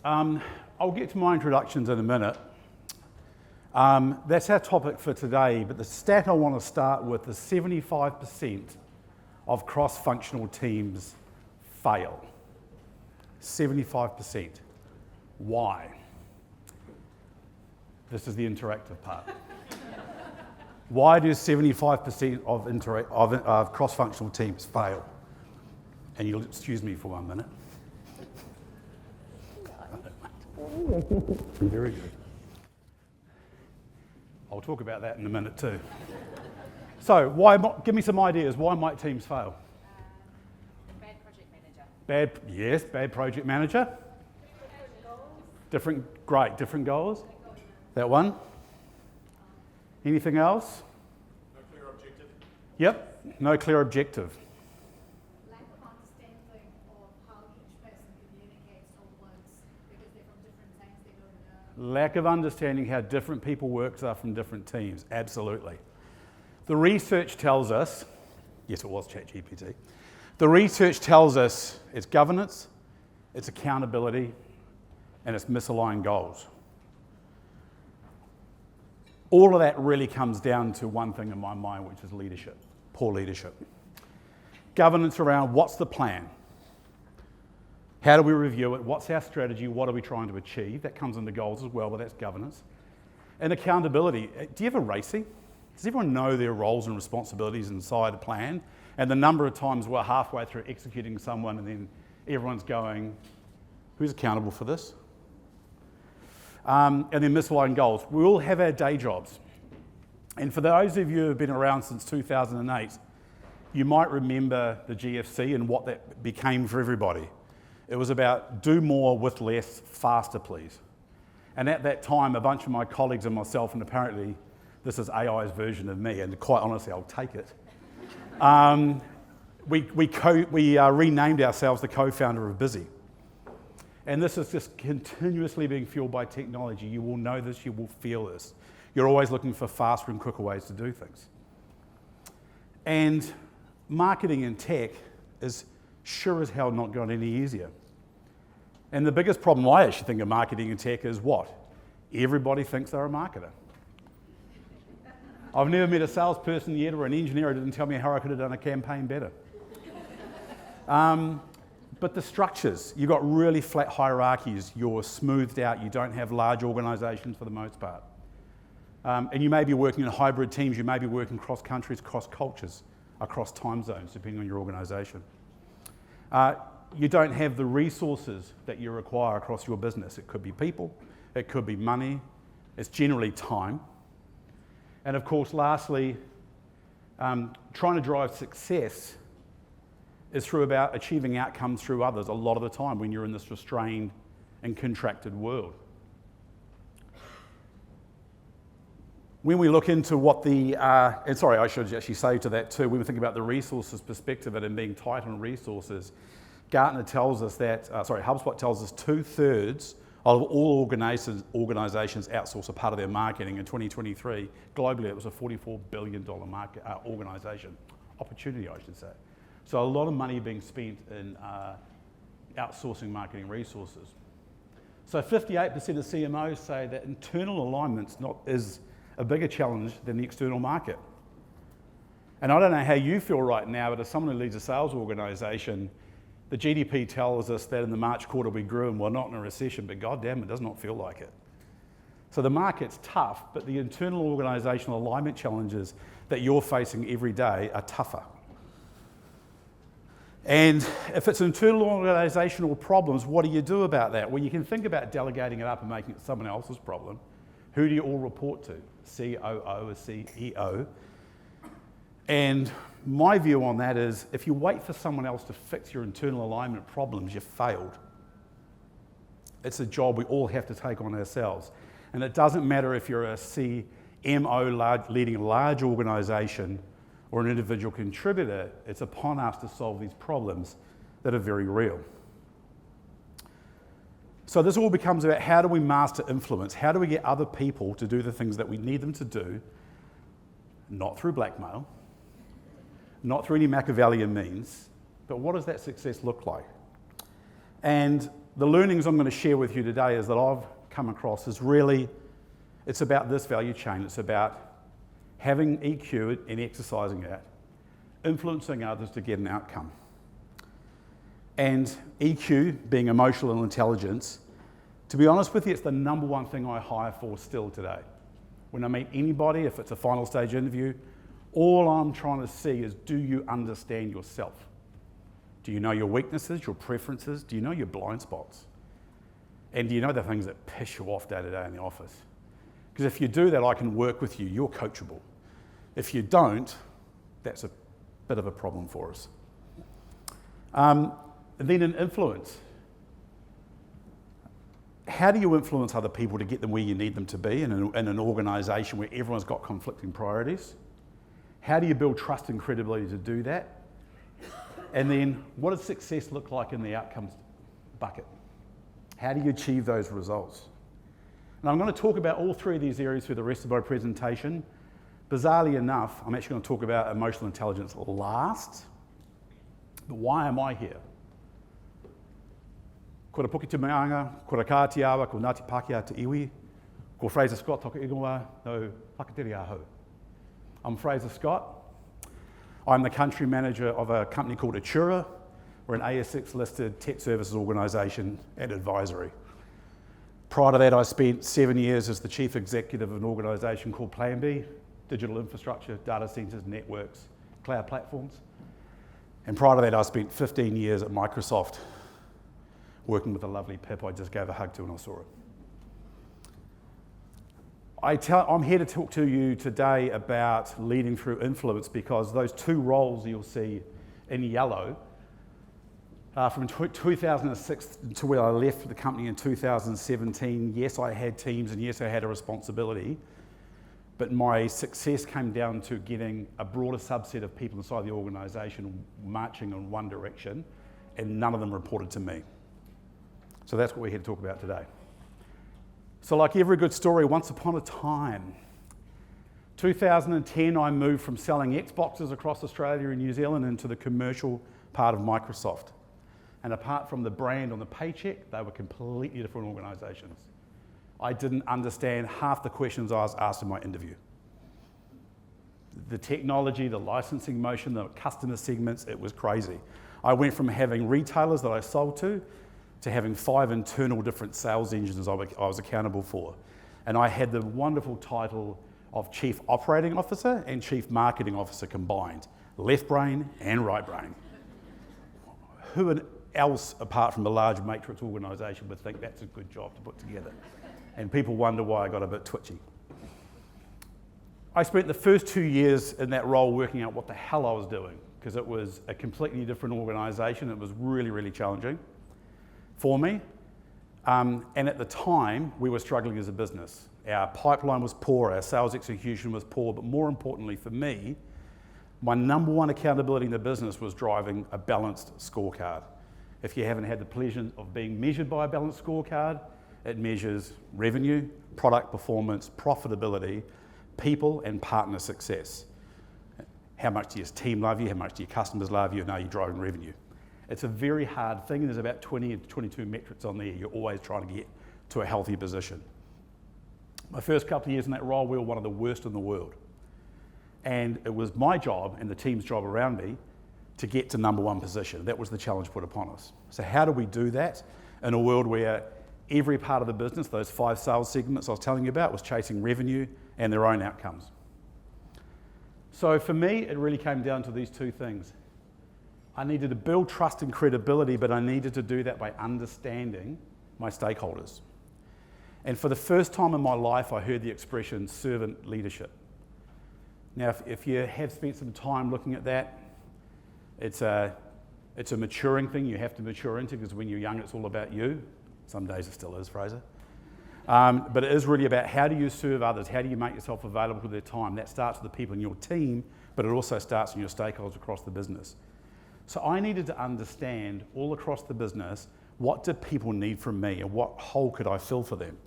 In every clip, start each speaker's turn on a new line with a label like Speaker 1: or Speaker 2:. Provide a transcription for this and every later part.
Speaker 1: I'll get to my introductions in a minute. That's our topic for today, but the stat I want to start with is 75% of cross-functional teams fail. 75%. Why? This is the interactive part. Why do 75% of cross-functional teams fail? And you'll excuse me for 1 minute. Very good. I'll talk about that in a minute too. So, give me some ideas. Why might teams fail?
Speaker 2: Bad project manager.
Speaker 1: Bad project manager. Different goals. That one. Anything else?
Speaker 3: No clear objective.
Speaker 1: Yep, no clear objective.
Speaker 4: Lack of understanding of how each person communicates or works because they're from different teams, they don't know.
Speaker 1: Lack of understanding how different people work are from different teams, absolutely. The research tells us, yes it was ChatGPT, the research tells us it's governance, it's accountability, and it's misaligned goals. All of that really comes down to one thing in my mind, which is leadership, poor leadership. Governance around what's the plan? How do we review it? What's our strategy? What are we trying to achieve? That comes into goals as well, but that's governance. And accountability. Do you have a RACI? Does everyone know their roles and responsibilities inside a plan? And the number of times we're halfway through executing someone and then everyone's going, who's accountable for this? And then misaligned goals. We all have our day jobs. And for those of you who have been around since 2008, you might remember the GFC and what that became for everybody. It was about do more with less, faster please. And at that time, a bunch of my colleagues and myself, and apparently this is AI's version of me, and quite honestly, I'll take it. We renamed ourselves the co-founder of Busy. And this is just continuously being fueled by technology. You will know this, you will feel this. You're always looking for faster and quicker ways to do things. And marketing and tech is sure as hell not got any easier. And the biggest problem I actually think of marketing and tech is what? Everybody thinks they're a marketer. I've never met a salesperson yet or an engineer who didn't tell me how I could have done a campaign better. But the structures, you've got really flat hierarchies, you're smoothed out, you don't have large organisations for the most part. And you may be working in hybrid teams, you may be working cross countries, cross cultures, across time zones, depending on your organisation. You don't have the resources that you require across your business. It could be people, it could be money, it's generally time. And of course, lastly, trying to drive success is through about achieving outcomes through others a lot of the time when you're in this restrained and contracted world. When we look into what and sorry, I should actually say to that too, when we think about the resources perspective and being tight on resources, Gartner tells us that, HubSpot tells us 2/3 of all organizations outsource a part of their marketing. In 2023, globally, it was a $44 billion market organization, opportunity, I should say. So a lot of money being spent in outsourcing marketing resources. So 58% of CMOs say that internal alignment is a bigger challenge than the external market. And I don't know how you feel right now, but as someone who leads a sales organization, the GDP tells us that in the March quarter we grew and we're not in a recession, but goddamn, it does not feel like it. So the market's tough, but the internal organizational alignment challenges that you're facing every day are tougher. And if it's internal organisational problems, what do you do about that? Well, you can think about delegating it up and making it someone else's problem. Who do you all report to? COO or CEO? And my view on that is, if you wait for someone else to fix your internal alignment problems, you've failed. It's a job we all have to take on ourselves. And it doesn't matter if you're a CMO leading a large organisation or an individual contributor, it's upon us to solve these problems that are very real. So this all becomes about how do we master influence? How do we get other people to do the things that we need them to do, not through blackmail, not through any Machiavellian means, but what does that success look like? And the learnings I'm going to share with you today is that I've come across is really, it's about this value chain. It's about having EQ and exercising it, influencing others to get an outcome. And EQ, being emotional intelligence, to be honest with you, it's the number one thing I hire for still today. When I meet anybody, if it's a final stage interview, all I'm trying to see is, do you understand yourself? Do you know your weaknesses, your preferences? Do you know your blind spots? And do you know the things that piss you off day to day in the office? Because if you do that, I can work with you. You're coachable. If you don't, that's a bit of a problem for us. And then an influence. How do you influence other people to get them where you need them to be in an organisation where everyone's got conflicting priorities? How do you build trust and credibility to do that? And then what does success look like in the outcomes bucket? How do you achieve those results? And I'm going to talk about all three of these areas through the rest of my presentation. Bizarrely enough, I'm actually going to talk about emotional intelligence last. But why am I here? Kura puki te meanga, kura kā te awa, ko Ngāti Pākehā te iwi, ko Frazer Scott toka ingoa, no whakatiri ahau. I'm Frazer Scott. I'm the country manager of a company called Atura. We're an ASX-listed tech services organisation and advisory. Prior to that, I spent 7 years as the chief executive of an organisation called Plan B, digital infrastructure, data centres, networks, cloud platforms. And prior to that, I spent 15 years at Microsoft, working with the lovely Pip I just gave a hug to when I saw her. I'm here to talk to you today about leading through influence, because those two roles you'll see in yellow, from 2006 to where I left the company in 2017, yes, I had teams and yes, I had a responsibility, but my success came down to getting a broader subset of people inside the organisation marching in one direction, and none of them reported to me. So that's what we're here to talk about today. So like every good story, once upon a time, 2010, I moved from selling Xboxes across Australia and New Zealand into the commercial part of Microsoft. And apart from the brand on the paycheck, they were completely different organisations. I didn't understand half the questions I was asked in my interview. The technology, the licensing motion, the customer segments, it was crazy. I went from having retailers that I sold to having 5 internal different sales engines I was accountable for. And I had the wonderful title of Chief Operating Officer and Chief Marketing Officer combined, left brain and right brain. Who else, apart from a large matrix organisation, would think that's a good job to put together? And people wonder why I got a bit twitchy. I spent the first 2 years in that role working out what the hell I was doing, because it was a completely different organisation. It was really, really challenging for me. And at the time, we were struggling as a business. Our pipeline was poor, our sales execution was poor, but more importantly for me, my number one accountability in the business was driving a balanced scorecard. If you haven't had the pleasure of being measured by a balanced scorecard, it measures revenue, product performance, profitability, people and partner success. How much do your team love you? How much do your customers love you? And are you driving revenue? It's a very hard thing, and there's about 20 to 22 metrics on there. You're always trying to get to a healthy position. My first couple of years in that role, we were one of the worst in the world. And it was my job and the team's job around me to get to number one position. That was the challenge put upon us. So how do we do that in a world where every part of the business, those 5 sales segments I was telling you about, was chasing revenue and their own outcomes? So for me, it really came down to these two things. I needed to build trust and credibility, but I needed to do that by understanding my stakeholders. And for the first time in my life, I heard the expression servant leadership. Now, if you have spent some time looking at that, it's a maturing thing you have to mature into, because when you're young, it's all about you. Some days it still is, Fraser. But it is really about how do you serve others? How do you make yourself available to their time? That starts with the people in your team, but it also starts in your stakeholders across the business. So I needed to understand all across the business, what did people need from me and what hole could I fill for them?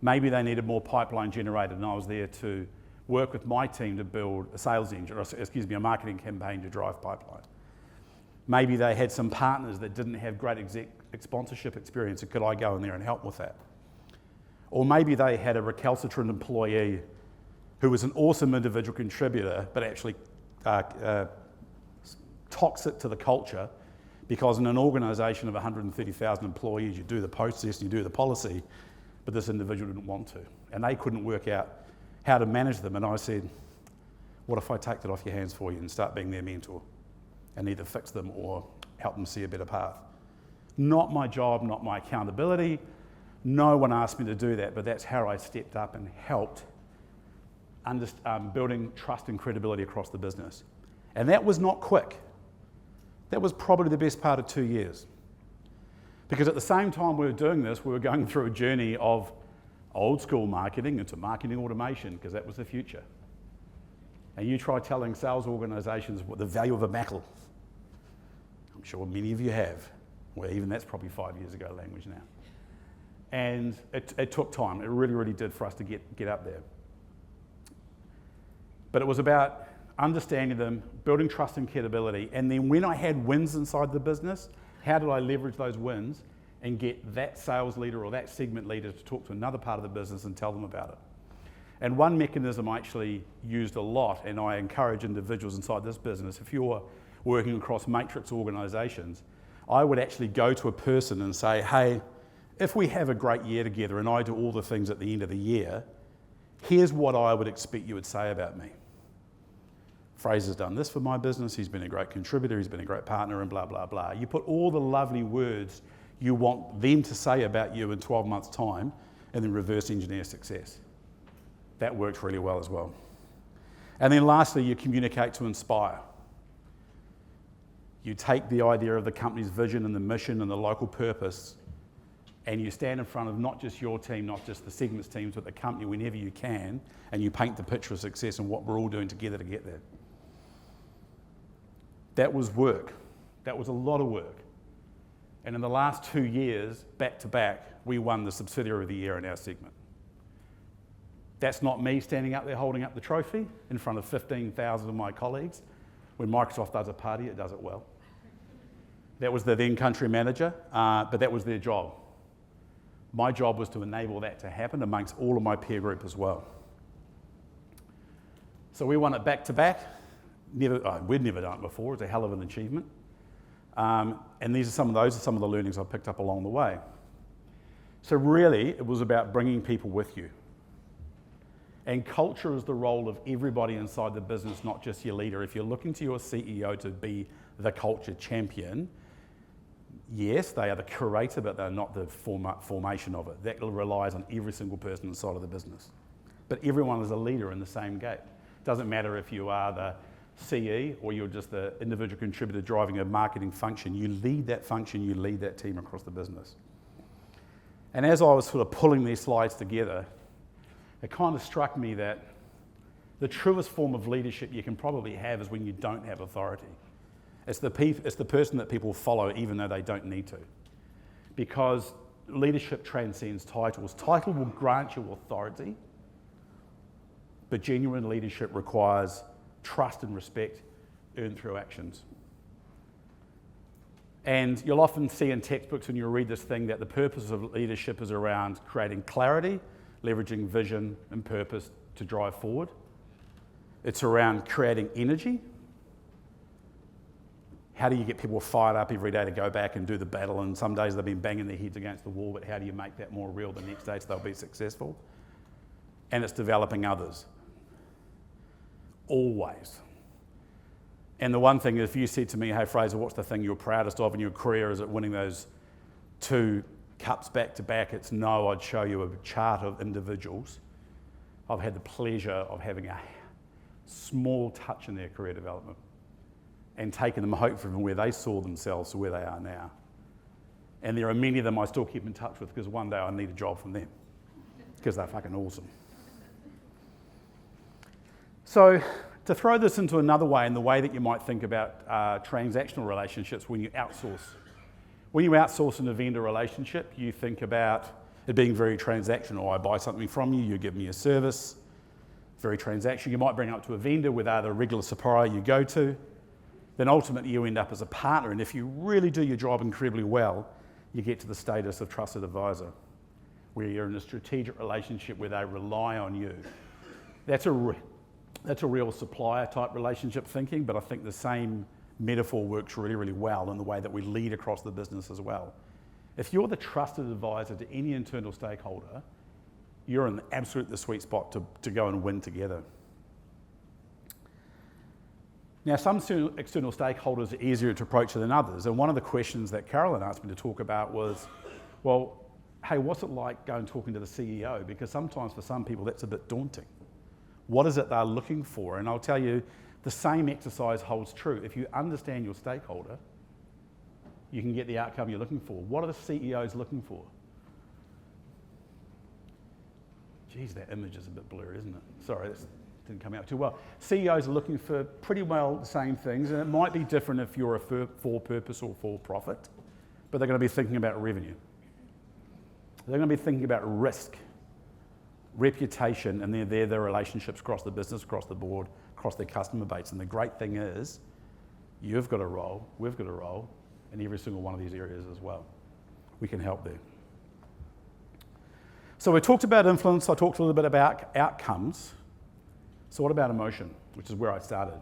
Speaker 1: Maybe they needed more pipeline generated, and I was there to work with my team to build a sales engine, or a marketing campaign to drive pipeline. Maybe they had some partners that didn't have great sponsorship experience, and could I go in there and help with that? Or maybe they had a recalcitrant employee who was an awesome individual contributor, but actually toxic to the culture, because in an organisation of 130,000 employees, you do the process, you do the policy, but this individual didn't want to. And they couldn't work out how to manage them. And I said, what if I take that off your hands for you and start being their mentor and either fix them or help them see a better path? Not my job, not my accountability. No one asked me to do that, but that's how I stepped up and helped building trust and credibility across the business. And that was not quick. That was probably the best part of 2 years. Because at the same time we were doing this, we were going through a journey of old school marketing into marketing automation, because that was the future. And you try telling sales organisations what the value of a Mackle. I'm sure many of you have. Well, even that's probably 5 years ago language now. And it took time. It really, really did for us to get up there. But it was about understanding them, building trust and credibility, and then when I had wins inside the business, how did I leverage those wins and get that sales leader or that segment leader to talk to another part of the business and tell them about it? And one mechanism I actually used a lot, and I encourage individuals inside this business, if you're working across matrix organisations, I would actually go to a person and say, hey, if we have a great year together and I do all the things at the end of the year, here's what I would expect you would say about me. Frazer's done this for my business, he's been a great contributor, he's been a great partner, and blah, blah, blah. You put all the lovely words you want them to say about you in 12 months' time, and then reverse engineer success. That worked really well as well. And then lastly, you communicate to inspire. You take the idea of the company's vision and the mission and the local purpose, and you stand in front of not just your team, not just the segments teams, but the company whenever you can, and you paint the picture of success and what we're all doing together to get there. That was work. That was a lot of work. And in the last 2 years, back to back, we won the Subsidiary of the Year in our segment. That's not me standing up there holding up the trophy in front of 15,000 of my colleagues. When Microsoft does a party, it does it well. That was the then country manager, but that was their job. My job was to enable that to happen amongst all of my peer group as well. So we won it back to back. We'd never done it before. It's a hell of an achievement. And those are some of the learnings I picked up along the way. So really, it was about bringing people with you. And culture is the role of everybody inside the business, not just your leader. If you're looking to your CEO to be the culture champion, yes, they are the curator, but they're not the formation of it. That relies on every single person inside of the business. But everyone is a leader in the same gate. Doesn't matter if you are the CE or you're just the individual contributor driving a marketing function. You lead that function, you lead that team across the business. And as I was sort of pulling these slides together, it kind of struck me that the truest form of leadership you can probably have is when you don't have authority. It's the person that people follow even though they don't need to. Because leadership transcends titles. Title will grant you authority, but genuine leadership requires trust and respect earned through actions. And you'll often see in textbooks when you read this thing that the purpose of leadership is around creating clarity, leveraging vision and purpose to drive forward. It's around creating energy. How do you get people fired up every day to go back and do the battle? And some days they've been banging their heads against the wall, but how do you make that more real the next day so they'll be successful? And it's developing others. Always. And the one thing, if you said to me, hey Frazer, what's the thing you're proudest of in your career? Is it winning those 2 cups back to back? It's no, I'd show you a chart of individuals I've had the pleasure of having a small touch in their career development and taking them hopefully from where they saw themselves to where they are now. And there are many of them I still keep in touch with because one day I need a job from them because they're fucking awesome. So to throw this into another way, in the way that you might think about transactional relationships when you outsource. When you outsource in a vendor relationship, you think about it being very transactional. I buy something from you, you give me a service, very transactional. You might bring it up to a vendor with other regular supplier you go to. then ultimately you end up as a partner. And if you really do your job incredibly well, you get to the status of trusted advisor, where you're in a strategic relationship where they rely on you. That's a real supplier type relationship thinking, but I think the same metaphor works really, really well in the way that we lead across the business as well. If you're the trusted advisor to any internal stakeholder, you're in the sweet spot to go and win together. Now, some external stakeholders are easier to approach than others, and one of the questions that Carolyn asked me to talk about was, well, hey, what's it like going talking to the CEO? Because sometimes for some people that's a bit daunting. What is it they're looking for? And I'll tell you, the same exercise holds true. If you understand your stakeholder, you can get the outcome you're looking for. What are the CEOs looking for? Geez, that image is a bit blurry, isn't it? Sorry, that didn't come out too well. CEOs are looking for pretty well the same things, and it might be different if you're a for-purpose or for-profit, but they're going to be thinking about revenue. They're going to be thinking about risk, reputation, and they're their relationships across the business, across the board, across their customer base. And the great thing is, you've got a role, we've got a role in every single one of these areas as well. We can help there. So we talked about influence, I talked a little bit about outcomes. So what about emotion, which is where I started?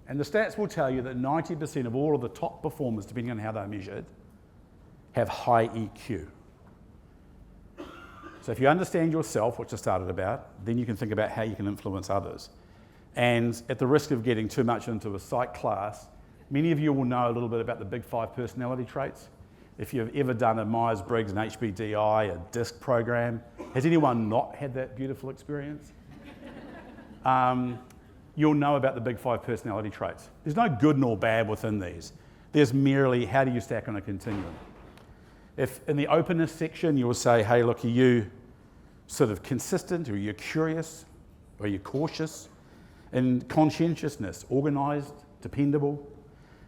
Speaker 1: And the stats will tell you that 90% of all of the top performers, depending on how they're measured, have high EQ. So if you understand yourself, which I started about, then you can think about how you can influence others. And at the risk of getting too much into a psych class, many of you will know a little bit about the big 5 personality traits. If you've ever done a Myers-Briggs, an HBDI, a DISC program, has anyone not had that beautiful experience? You'll know about the big 5 personality traits. There's no good nor bad within these. There's merely how do you stack on a continuum. If in the openness section you will say, hey, look, are you sort of consistent, or are you curious, or are you cautious? In conscientiousness, organised, dependable.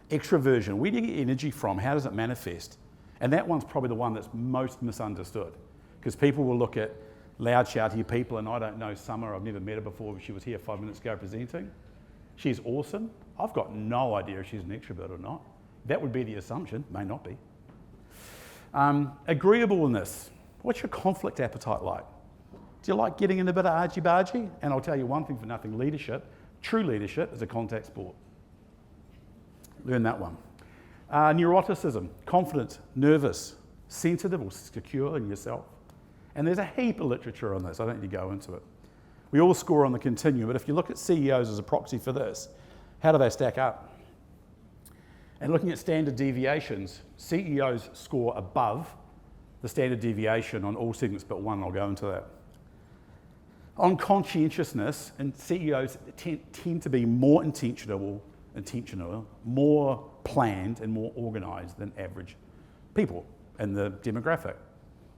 Speaker 1: Extroversion, where do you get energy from? How does it manifest? And that one's probably the one that's most misunderstood, because people will look at loud, shouty people, and I don't know Summer, I've never met her before, but she was here 5 minutes ago presenting. She's awesome. I've got no idea if she's an extrovert or not. That would be the assumption, may not be. Agreeableness. What's your conflict appetite like? Do you like getting in a bit of argy-bargy? And I'll tell you one thing for nothing, leadership, true leadership is a contact sport. Learn that one. Neuroticism, confident, nervous, sensitive or secure in yourself. And there's a heap of literature on this, I don't need to go into it. We all score on the continuum, but if you look at CEOs as a proxy for this, how do they stack up? And looking at standard deviations, CEOs score above the standard deviation on all segments but one, I'll go into that. On conscientiousness, and CEOs tend to be more intentional, more planned and more organised than average people in the demographic.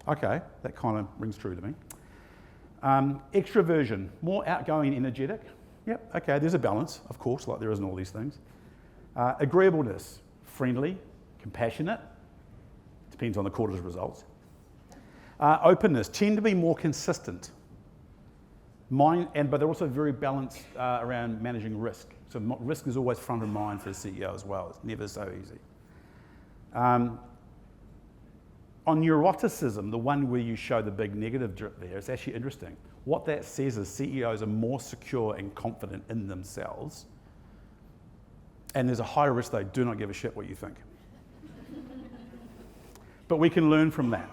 Speaker 1: Okay, that kind of rings true to me. Extroversion, more outgoing, energetic. Yep, okay, there's a balance, of course, like there is in all these things. Agreeableness, friendly, compassionate, depends on the quarter's results. Openness, tend to be more consistent. But they're also very balanced around managing risk. So risk is always front of mind for a CEO as well. It's never so easy. On neuroticism, the one where you show the big negative drip there, it's actually interesting. What that says is CEOs are more secure and confident in themselves. And there's a higher risk they do not give a shit what you think. But we can learn from that.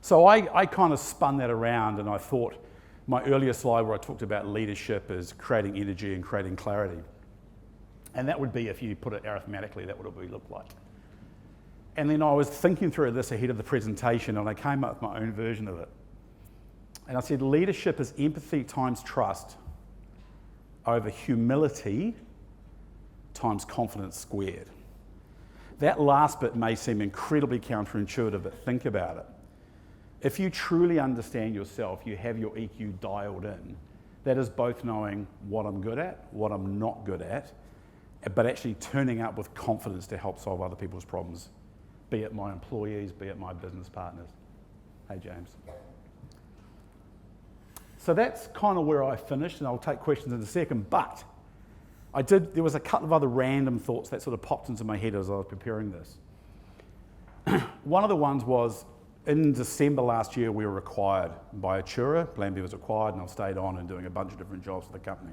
Speaker 1: So I kind of spun that around, and I thought my earlier slide where I talked about leadership is creating energy and creating clarity. And that would be, if you put it arithmetically, that would what it would look like. And then I was thinking through this ahead of the presentation, and I came up with my own version of it. And I said, leadership is empathy times trust over humility times confidence squared. That last bit may seem incredibly counterintuitive, but think about it. If you truly understand yourself, you have your EQ dialed in. That is both knowing what I'm good at, what I'm not good at, but actually turning up with confidence to help solve other people's problems, be it my employees, be it my business partners. Hey, James. So that's kind of where I finished, and I'll take questions in a second, but There was a couple of other random thoughts that sort of popped into my head as I was preparing this. One of the ones was, in December last year, we were acquired by Atura. Plan B was acquired, and I stayed on and doing a bunch of different jobs for the company.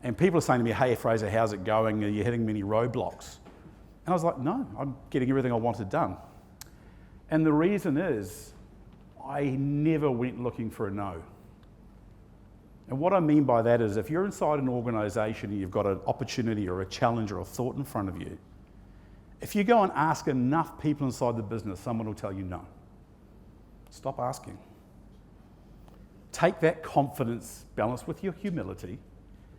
Speaker 1: And people are saying to me, hey, Frazer, how's it going? Are you hitting many roadblocks? And I was like, no, I'm getting everything I wanted done. And the reason is, I never went looking for a no. And what I mean by that is, if you're inside an organisation and you've got an opportunity or a challenge or a thought in front of you, if you go and ask enough people inside the business, someone will tell you no. Stop asking. Take that confidence balanced with your humility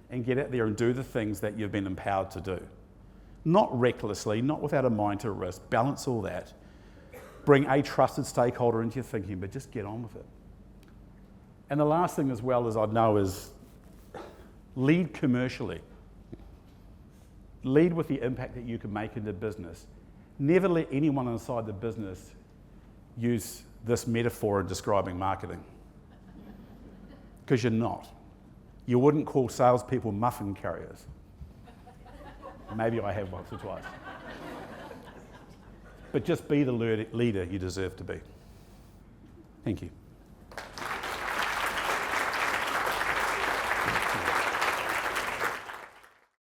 Speaker 1: and get out there and do the things that you've been empowered to do. Not recklessly, not without a mind to risk. Balance all that. Bring a trusted stakeholder into your thinking, but just get on with it. And the last thing as well as I know is lead commercially. Lead with the impact that you can make in the business. Never let anyone inside the business use this metaphor in describing marketing. Because you're not. You wouldn't call salespeople muffin carriers. Maybe I have once or twice. But just be the leader you deserve to be. Thank you.